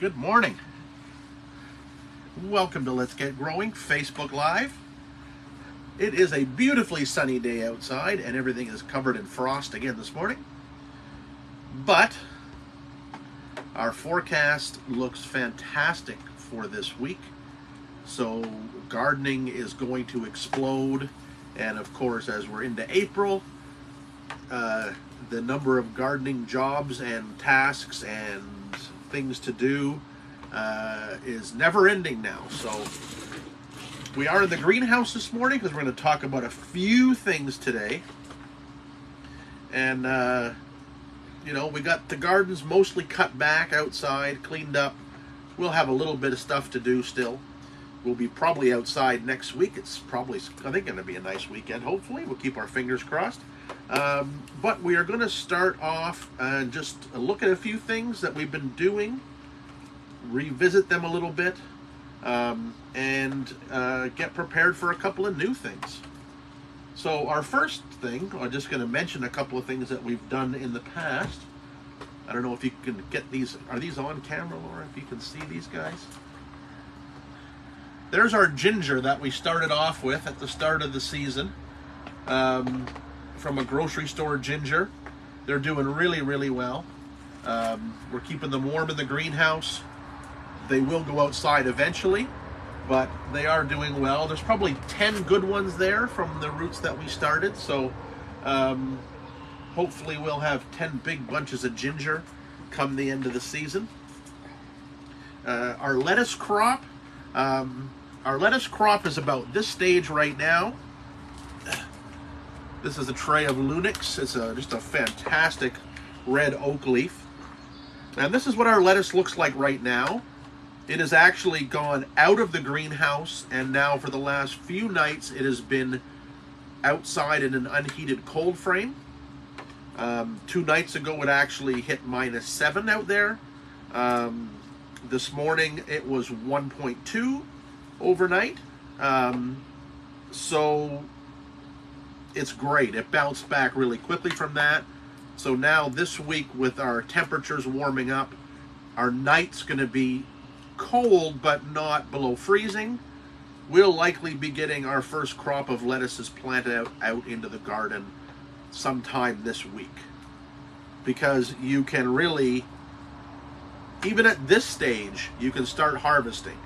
Good morning. Welcome to Let's Get Growing Facebook Live. It is a beautifully sunny day outside and everything is covered in frost again this morning. But our forecast looks fantastic for this week. So gardening is going to explode. And of course, as we're into April, the number of gardening jobs and tasks and things to do is never ending now. So we are in the greenhouse this morning because we're going to talk about a few things today. And we got the gardens mostly cut back outside, cleaned up. We'll have a little bit of stuff to do still. We'll be probably outside next week. It's probably, I think, going to be a nice weekend, hopefully. We'll keep our fingers crossed. But we are going to start off and just look at a few things that we've been doing, revisit them a little bit, and get prepared for a couple of new things. So our first thing, I'm just going to mention a couple of things that we've done in the past. I don't know if you can get these. Are these on camera, Laura? If you can see these guys? There's our ginger that we started off with at the start of the season. From a grocery store ginger. They're doing really, really well. We're keeping them warm in the greenhouse. They will go outside eventually, but they are doing well. There's probably 10 good ones there from the roots that we started. So hopefully we'll have 10 big bunches of ginger come the end of the season. Our lettuce crop. Our lettuce crop is about this stage right now. This is a tray of Lunix. It's just a fantastic red oak leaf. And this is what our lettuce looks like right now. It has actually gone out of the greenhouse, and now for the last few nights it has been outside in an unheated cold frame. 2 nights ago it actually hit -7 out there. This morning it was 1.2 overnight. So it's great. It bounced back really quickly from that. So now this week, with our temperatures warming up, our night's going to be cold but not below freezing. We'll likely be getting our first crop of lettuces planted out into the garden sometime this week, because you can really, even at this stage, you can start harvesting.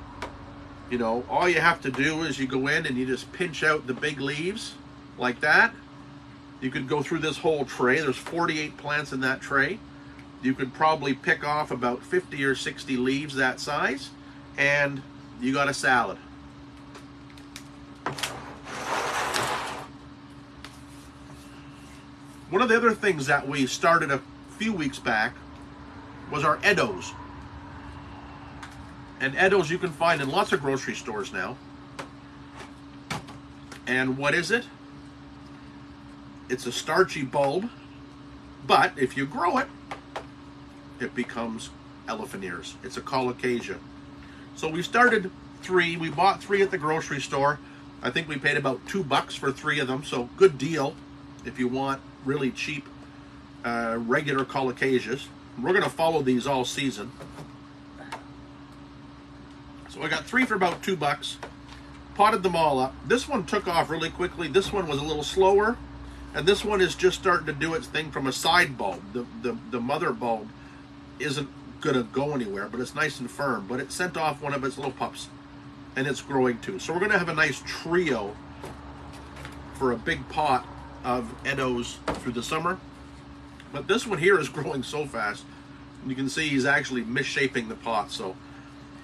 You know, all you have to do is you go in and you just pinch out the big leaves like that. You could go through this whole tray. There's 48 plants in that tray. You could probably pick off about 50 or 60 leaves that size, and you got a salad. One of the other things that we started a few weeks back was our Eddos. And Eddos you can find in lots of grocery stores now. And what is it? It's a starchy bulb, but if you grow it, it becomes elephant ears. It's a colocasia. So we started 3. We bought 3 at the grocery store. I think we paid about $2 for 3 of them, so good deal if you want really cheap regular colocasias. We're going to follow these all season. So I got 3 for about $2. Potted them all up. This one took off really quickly. This one was a little slower. And this one is just starting to do its thing from a side bulb. The mother bulb isn't going to go anywhere, but it's nice and firm. But it sent off one of its little pups, and it's growing too. So we're going to have a nice trio for a big pot of Eddos through the summer. But this one here is growing so fast. You can see he's actually misshaping the pot. So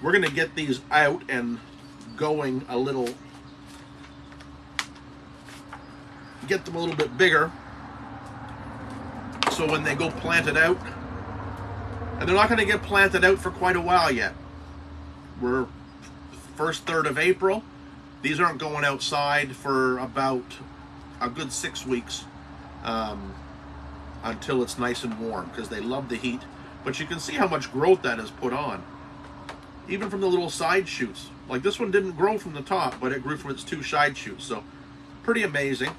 we're going to get these out and going a little, get them a little bit bigger, so when they go planted out, and they're not going to get planted out for quite a while yet. We're first third of April. These aren't going outside for about a good 6 weeks until it's nice and warm, because they love the heat. But you can see how much growth that has put on, even from the little side shoots. Like this one didn't grow from the top, but it grew from its 2 side shoots. So pretty amazing.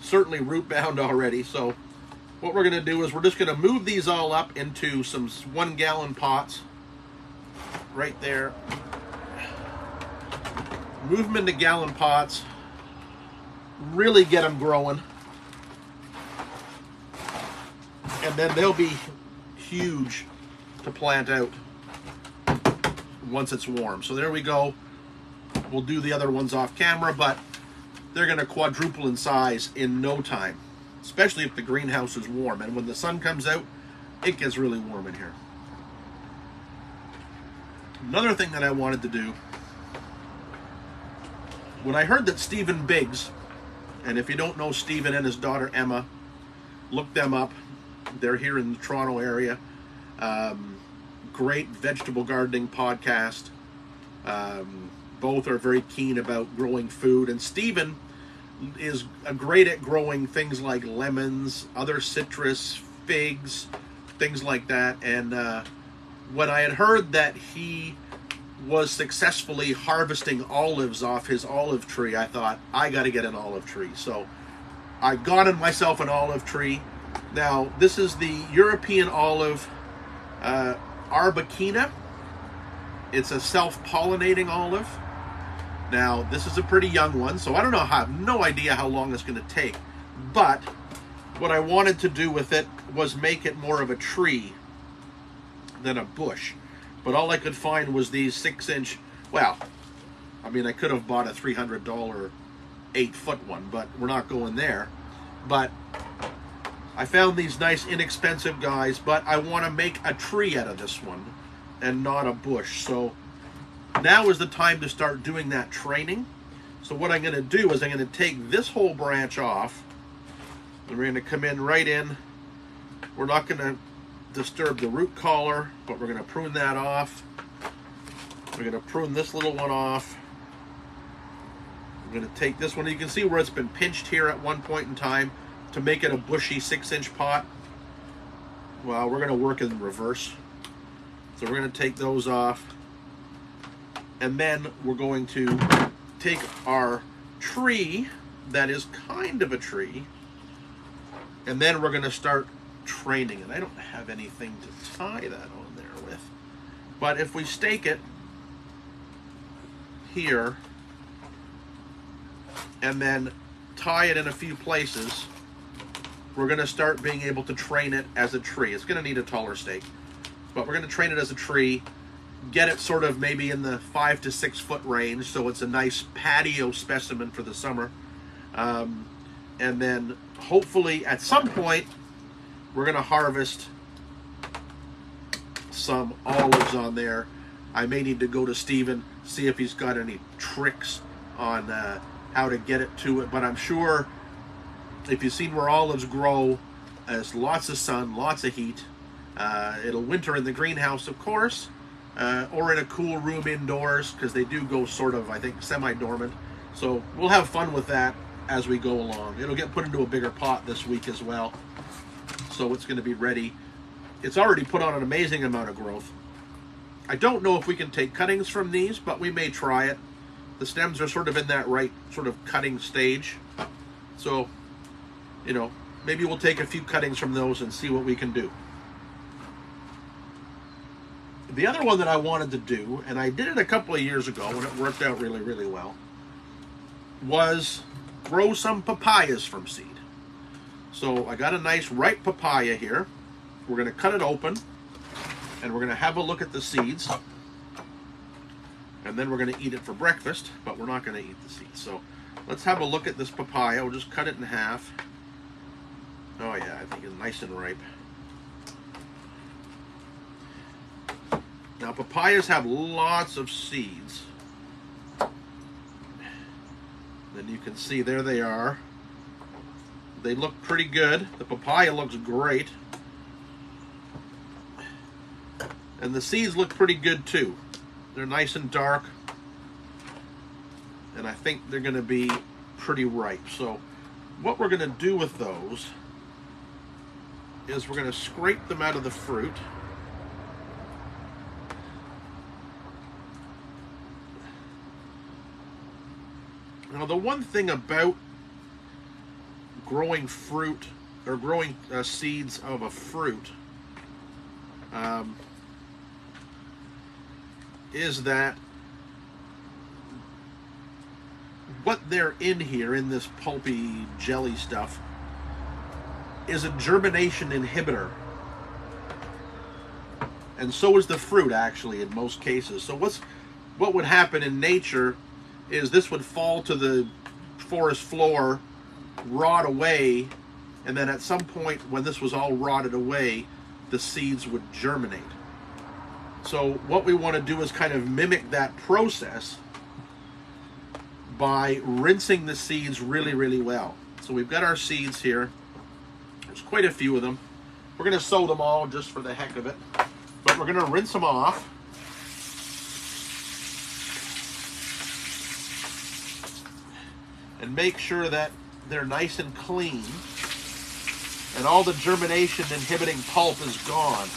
Certainly root bound already. So what we're going to do is we're just going to move these all up into some 1 gallon pots right there. Move them into gallon pots. Really get them growing. And then they'll be huge to plant out once it's warm. So there we go. We'll do the other ones off camera, but they're going to quadruple in size in no time, especially if the greenhouse is warm. And when the sun comes out, it gets really warm in here. Another thing that I wanted to do, when I heard that Stephen Biggs, and if you don't know Stephen and his daughter Emma, look them up. They're here in the Toronto area. Great vegetable gardening podcast. Both are very keen about growing food, and Stephen is great at growing things like lemons, other citrus, figs, things like that. And when I had heard that he was successfully harvesting olives off his olive tree, I thought, I got to get an olive tree. So I got myself an olive tree. Now, this is the European olive Arbequina. It's a self-pollinating olive. Now, this is a pretty young one, so I have no idea how long it's going to take. But what I wanted to do with it was make it more of a tree than a bush. But all I could find was these 6-inch, well, I mean, I could have bought a $300 8-foot one, but we're not going there. But I found these nice, inexpensive guys, but I want to make a tree out of this one and not a bush. So now is the time to start doing that training. So what I'm going to do is I'm going to take this whole branch off, and we're going to come in right in. We're not going to disturb the root collar, but we're going to prune that off. We're going to prune this little one off. I'm going to take this one. You can see where it's been pinched here at one point in time to make it a bushy 6-inch pot. Well, we're going to work in reverse. So we're going to take those off. And then we're going to take our tree that is kind of a tree, and then we're going to start training it. I don't have anything to tie that on there with. But if we stake it here and then tie it in a few places, we're going to start being able to train it as a tree. It's going to need a taller stake, but we're going to train it as a tree, get it sort of maybe in the 5 to 6 foot range, so it's a nice patio specimen for the summer. And then hopefully at some point we're going to harvest some olives on there. I may need to go to Stephen, see if he's got any tricks on how to get it to it, but I'm sure if you've seen where olives grow, there's lots of sun, lots of heat. It'll winter in the greenhouse, of course, or in a cool room indoors, because they do go sort of, I think, semi-dormant. So we'll have fun with that as we go along. It'll get put into a bigger pot this week as well, so it's going to be ready. It's already put on an amazing amount of growth. I don't know if we can take cuttings from these, but we may try it. The stems are sort of in that right sort of cutting stage. So, you know, maybe we'll take a few cuttings from those and see what we can do. The other one that I wanted to do, and I did it a couple of years ago when it worked out really, really well, was grow some papayas from seed. So I got a nice ripe papaya here. We're going to cut it open, and we're going to have a look at the seeds, and then we're going to eat it for breakfast, but we're not going to eat the seeds. So let's have a look at this papaya. We'll just cut it in half. Oh yeah, I think it's nice and ripe. Now papayas have lots of seeds. Then you can see there they are. They look pretty good. The papaya looks great. And the seeds look pretty good too. They're nice and dark. And I think they're going to be pretty ripe. So what we're going to do with those is we're going to scrape them out of the fruit. Now the one thing about growing fruit or growing seeds of a fruit is that what they're in here, in this pulpy jelly stuff, is a germination inhibitor. And so is the fruit, actually, in most cases. So what would happen in nature is this would fall to the forest floor, rot away, and then at some point when this was all rotted away, the seeds would germinate. So what we want to do is kind of mimic that process by rinsing the seeds really, really well. So we've got our seeds here. There's quite a few of them. We're going to sow them all just for the heck of it. But we're going to rinse them off. And make sure that they're nice and clean. And all the germination inhibiting pulp is gone.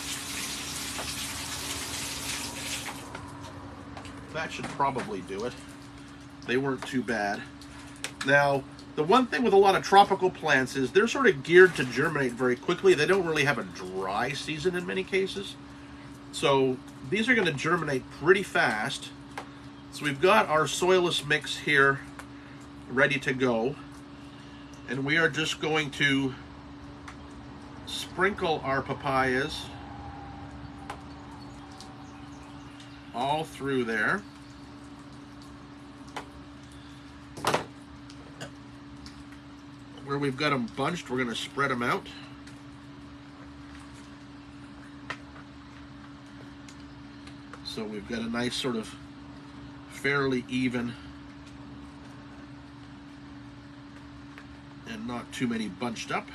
That should probably do it. They weren't too bad. Now, the one thing with a lot of tropical plants is they're sort of geared to germinate very quickly. They don't really have a dry season in many cases. So these are going to germinate pretty fast. So we've got our soilless mix here ready to go. And we are just going to sprinkle our papayas all through there. Where we've got them bunched, we're going to spread them out. So we've got a nice sort of fairly even and not too many bunched up.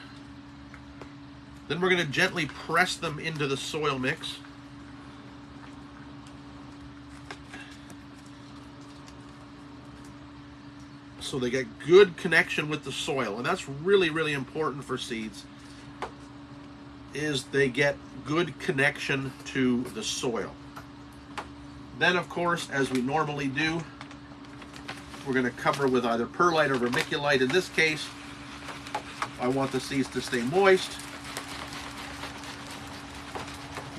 Then we're going to gently press them into the soil mix. So they get good connection with the soil, and that's really, really important for seeds, is they get good connection to the soil. Then, of course, as we normally do, we're going to cover with either perlite or vermiculite. In this case, I want the seeds to stay moist.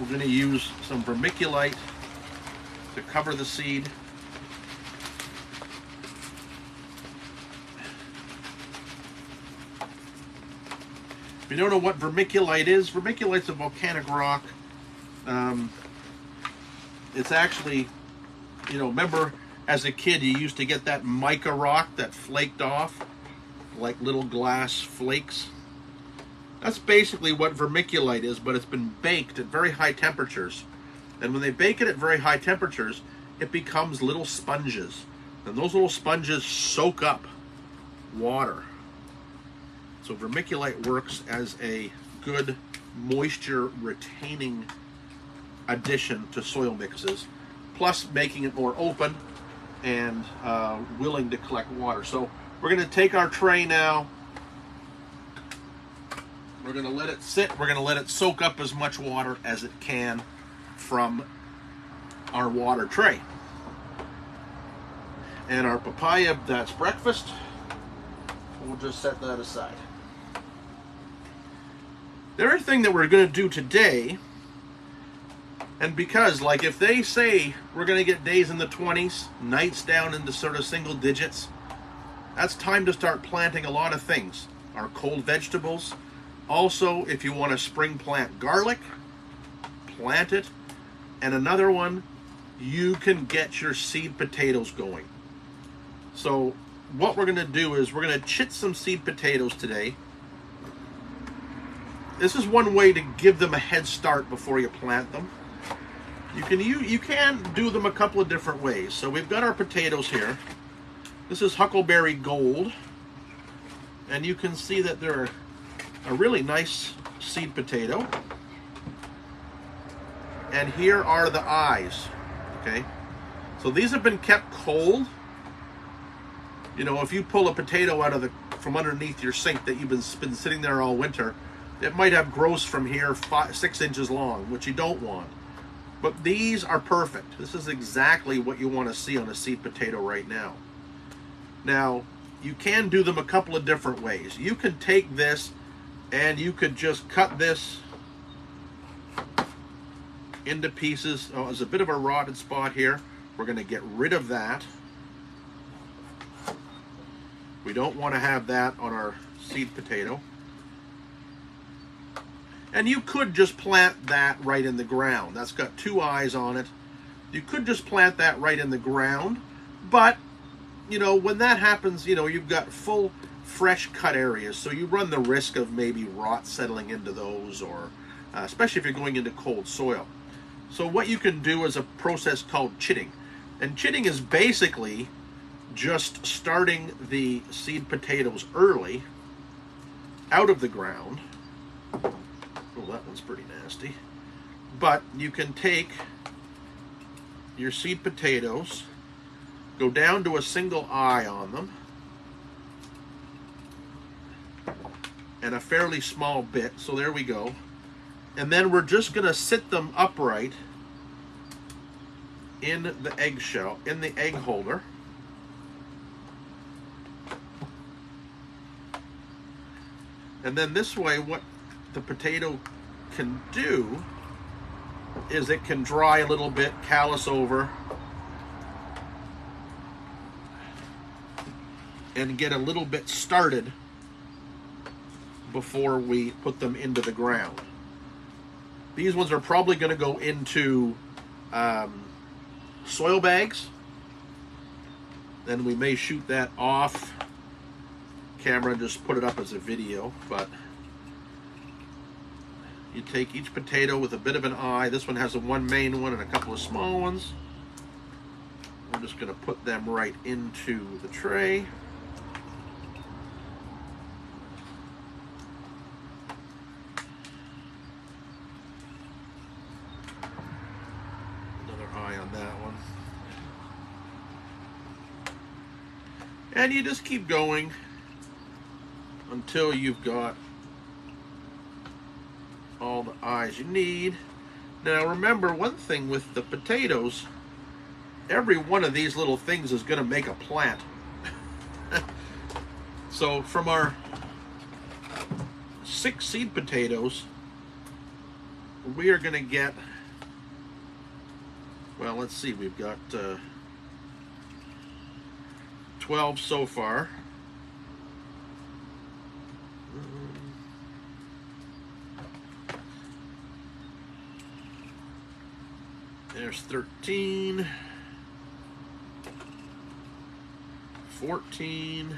We're going to use some vermiculite to cover the seed. If you don't know what vermiculite is, vermiculite's a volcanic rock. It's actually, remember as a kid you used to get that mica rock that flaked off, like little glass flakes? That's basically what vermiculite is, but it's been baked at very high temperatures. And when they bake it at very high temperatures, it becomes little sponges. And those little sponges soak up water. So vermiculite works as a good moisture retaining addition to soil mixes, plus making it more open and willing to collect water. So we're going to take our tray now. We're going to let it sit. We're going to let it soak up as much water as it can from our water tray. And our papaya, that's breakfast. We'll just set that aside. The other thing that we're going to do today, and because, like, if they say we're going to get days in the 20s, nights down into sort of single digits, that's time to start planting a lot of things. Our cold vegetables. Also, if you want to spring plant garlic, plant it. And another one, you can get your seed potatoes going. So what we're going to do is we're going to chit some seed potatoes today. This is one way to give them a head start before you plant them. You can do them a couple of different ways. So we've got our potatoes here. This is Huckleberry Gold. And you can see that they're a really nice seed potato. And here are the eyes. Okay? So these have been kept cold. If you pull a potato out of from underneath your sink that you've been sitting there all winter, it might have growths from here 6 inches long, which you don't want. But these are perfect. This is exactly what you want to see on a seed potato right now. Now, you can do them a couple of different ways. You can take this And you could just cut this into pieces. Oh, there's a bit of a rotted spot here. We're going to get rid of that. We don't want to have that on our seed potato. And you could just plant that right in the ground. That's got 2 eyes on it. You could just plant that right in the ground. But, you know, when that happens, you know, you've got full fresh cut areas. So you run the risk of maybe rot settling into those, or especially if you're going into cold soil. So what you can do is a process called chitting. And chitting is basically just starting the seed potatoes early out of the ground. Oh, that one's pretty nasty. But you can take your seed potatoes, go down to a single eye on them, and a fairly small bit. So there we go. And then we're just going to sit them upright in the eggshell, in the egg holder. And then this way, what the potato can do is it can dry a little bit, callus over, and get a little bit started before we put them into the ground. These ones are probably going to go into soil bags. Then we may shoot that off camera and just put it up as a video. But you take each potato with a bit of an eye. This one has one main one and a couple of small ones. We're just going to put them right into the tray. And you just keep going until you've got all the eyes you need. Now remember one thing with the potatoes, every one of these little things is going to make a plant. So from our 6 seed potatoes, we are going to get, well, let's see, we've got 12 so far. There's 13, 14,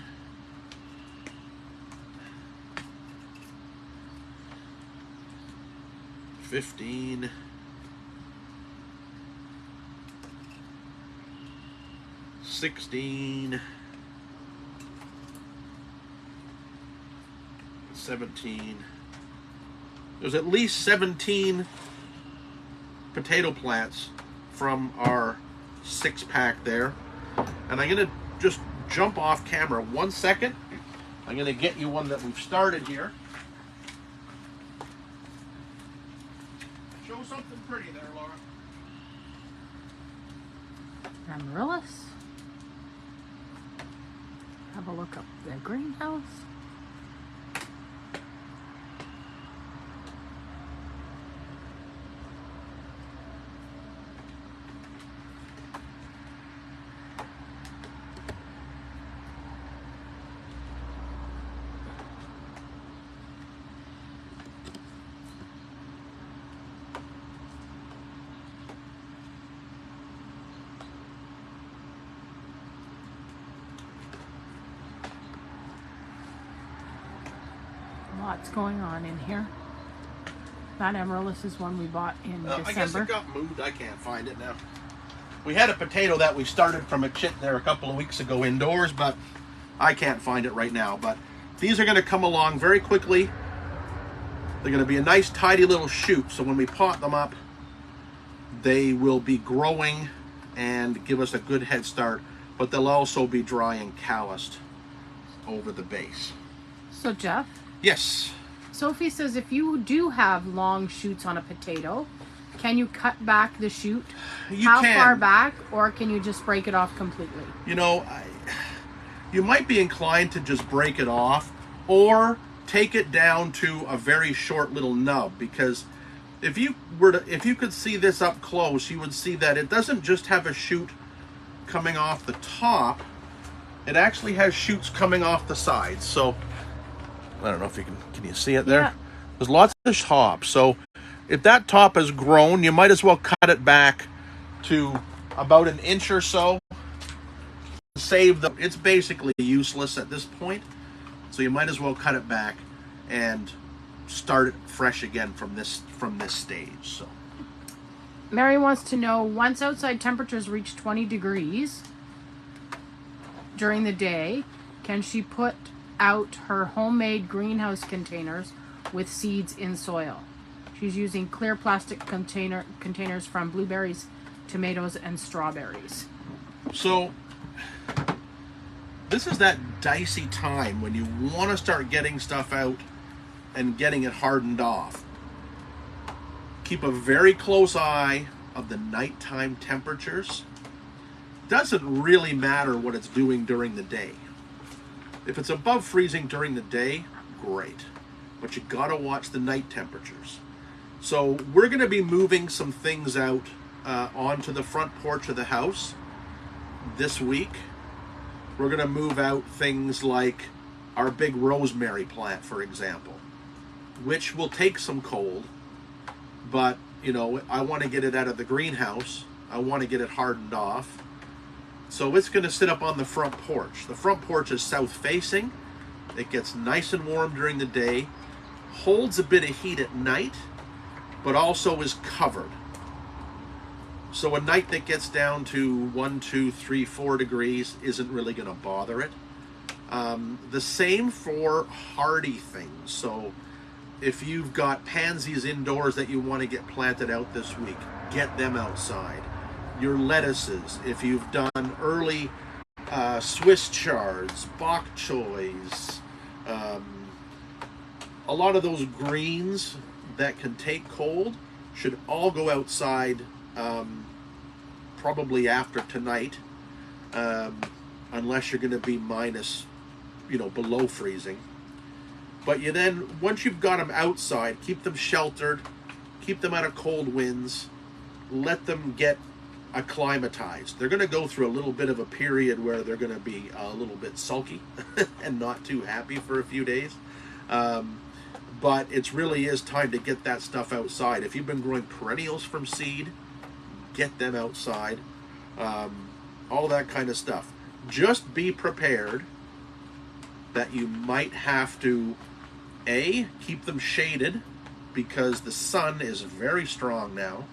15, 16, 17. There's at least 17 potato plants from our 6-pack there. And I'm going to just jump off camera 1 second. I'm going to get you one that we've started here. Show something pretty there, Laura. Amaryllis. Have a look up the greenhouse. Lots going on in here. That amaryllis is one we bought in December. I guess it got moved. I can't find it now. We had a potato that we started from a chit there a couple of weeks ago indoors, but I can't find it right now. But these are going to come along very quickly. They're going to be a nice, tidy little shoot. So when we pot them up, they will be growing and give us a good head start. But they'll also be dry and calloused over the base. So Jeff? Yes. Sophie says if you do have long shoots on a potato, can you cut back the shoot? How far back, or can you just break it off completely? You know, you might be inclined to just break it off, or take it down to a very short little nub, because if you could see this up close, you would see that it doesn't just have a shoot coming off the top, it actually has shoots coming off the sides. So I don't know if you can you see it there? Yeah. There's lots of top. So if that top has grown, you might as well cut it back to about an inch or so. It's basically useless at this point. So you might as well cut it back and start it fresh again from this stage. So Mary wants to know, once outside temperatures reach 20 degrees during the day, can she put out her homemade greenhouse containers with seeds in soil? She's using clear plastic containers from blueberries, tomatoes, and strawberries. So this is that dicey time when you want to start getting stuff out and getting it hardened off. Keep a very close eye of the nighttime temperatures. Doesn't really matter what it's doing during the day. If it's above freezing during the day, great. But you gotta watch the night temperatures. So we're gonna be moving some things out onto the front porch of the house this week. We're going to move out things like our big rosemary plant, for example, which will take some cold, but, you know, I want to get it out of the greenhouse. I want to get it hardened off. So it's going to sit up on the front porch. The front porch is south facing. It gets nice and warm during the day, holds a bit of heat at night, but also is covered. So a night that gets down to 1, 2, 3, 4 degrees isn't really going to bother it. The same for hardy things. So if you've got pansies indoors that you want to get planted out this week, get them outside. Your lettuces, if you've done early Swiss chards, bok choys, a lot of those greens that can take cold should all go outside probably after tonight, unless you're going to be minus, below freezing. But you then, once you've got them outside, keep them sheltered, keep them out of cold winds, let them get acclimatized. They're going to go through a little bit of a period where they're going to be a little bit sulky and not too happy for a few days. But it really is time to get that stuff outside. If you've been growing perennials from seed, get them outside. All that kind of stuff. Just be prepared that you might have to, keep them shaded, because the sun is very strong now.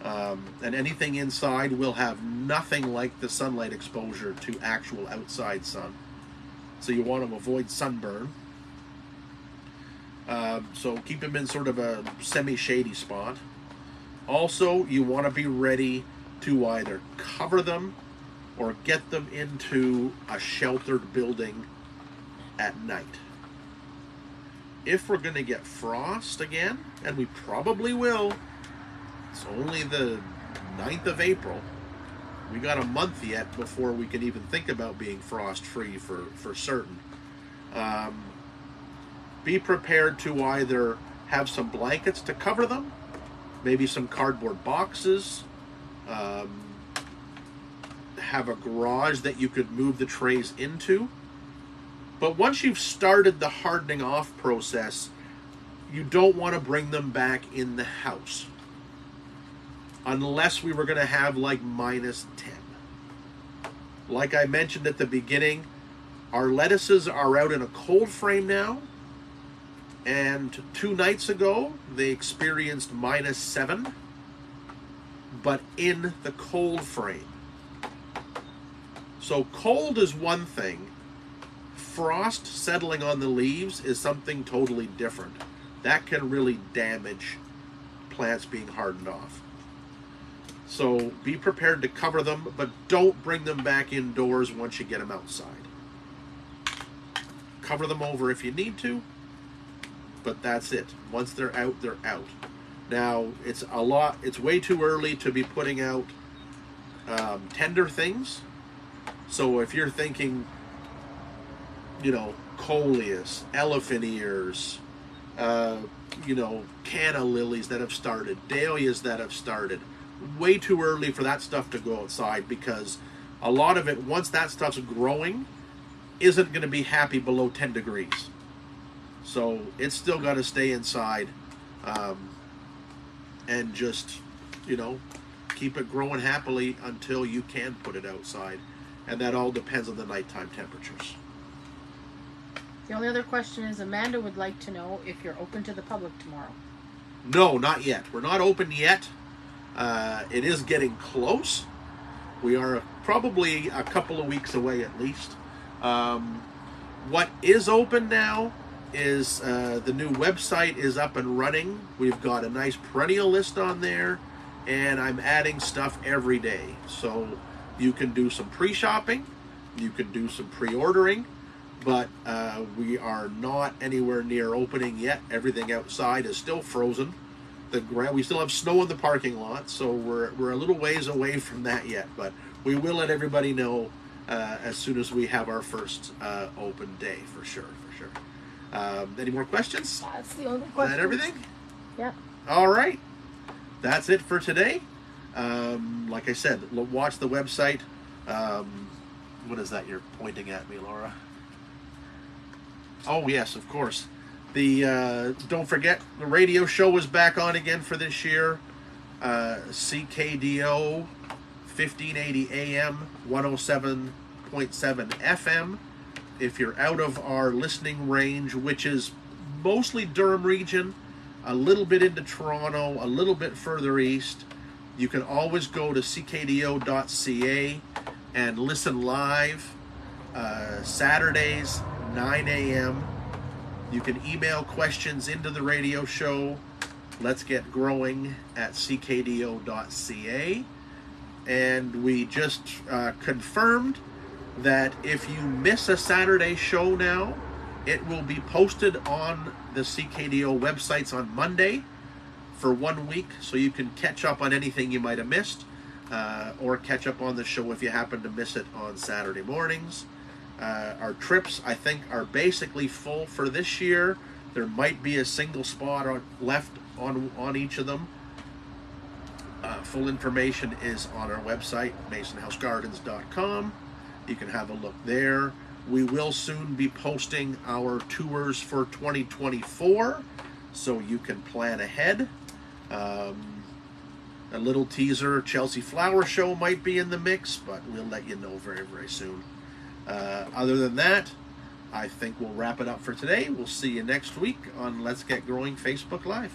And anything inside will have nothing like the sunlight exposure to actual outside sun. So you want to avoid sunburn. So keep them in sort of a semi-shady spot. Also, you want to be ready to either cover them or get them into a sheltered building at night. If we're going to get frost again, and we probably will, it's only the 9th of April. We got a month yet before we can even think about being frost-free for certain. Be prepared to either have some blankets to cover them, maybe some cardboard boxes, have a garage that you could move the trays into. But once you've started the hardening off process, you don't want to bring them back in the house. Unless we were going to have like -10. Like I mentioned at the beginning, our lettuces are out in a cold frame now. And 2 nights ago, they experienced -7, but in the cold frame. So cold is one thing. Frost settling on the leaves is something totally different. That can really damage plants being hardened off. So be prepared to cover them, but don't bring them back indoors once you get them outside. Cover them over if you need to, but that's it. Once they're out, they're out. Now, it's way too early to be putting out tender things. So if you're thinking coleus, elephant ears, canna lilies that have started, dahlias that have started. Way too early for that stuff to go outside, because a lot of it, once that stuff's growing, isn't going to be happy below 10 degrees. So it's still got to stay inside, and just, keep it growing happily until you can put it outside. And that all depends on the nighttime temperatures. The only other question is, Amanda would like to know if you're open to the public tomorrow. No, not yet. We're not open yet. It is getting close. We are probably a couple of weeks away at least. What is open now is the new website is up and running. We've got a nice perennial list on there, and I'm adding stuff every day. So you can do some pre-shopping, you can do some pre-ordering, but we are not anywhere near opening yet. Everything outside is still frozen. We still have snow in the parking lot, so we're a little ways away from that yet. But we will let everybody know as soon as we have our first open day, for sure. Any more questions? That's the only question. Is that everything? Yeah. All right. That's it for today. Like I said, watch the website. What is that you're pointing at me, Laura? Oh, yes, of course. Don't forget, the radio show is back on again for this year. CKDO 1580 AM, 107.7 FM. If you're out of our listening range, which is mostly Durham region, a little bit into Toronto, a little bit further east, you can always go to ckdo.ca and listen live Saturdays, 9 a.m. You can email questions into the radio show. Let's Get Growing at ckdo.ca. And we just confirmed that if you miss a Saturday show now, it will be posted on the CKDO websites on Monday for 1 week, so you can catch up on anything you might have missed, or catch up on the show if you happen to miss it on Saturday mornings. Our trips, I think, are basically full for this year. There might be a single spot left on each of them. Full information is on our website, masonhousegardens.com. You can have a look there. We will soon be posting our tours for 2024, so you can plan ahead. A little teaser, Chelsea Flower Show might be in the mix, but we'll let you know very, very soon. Other than that, I think we'll wrap it up for today. We'll see you next week on Let's Get Growing Facebook Live.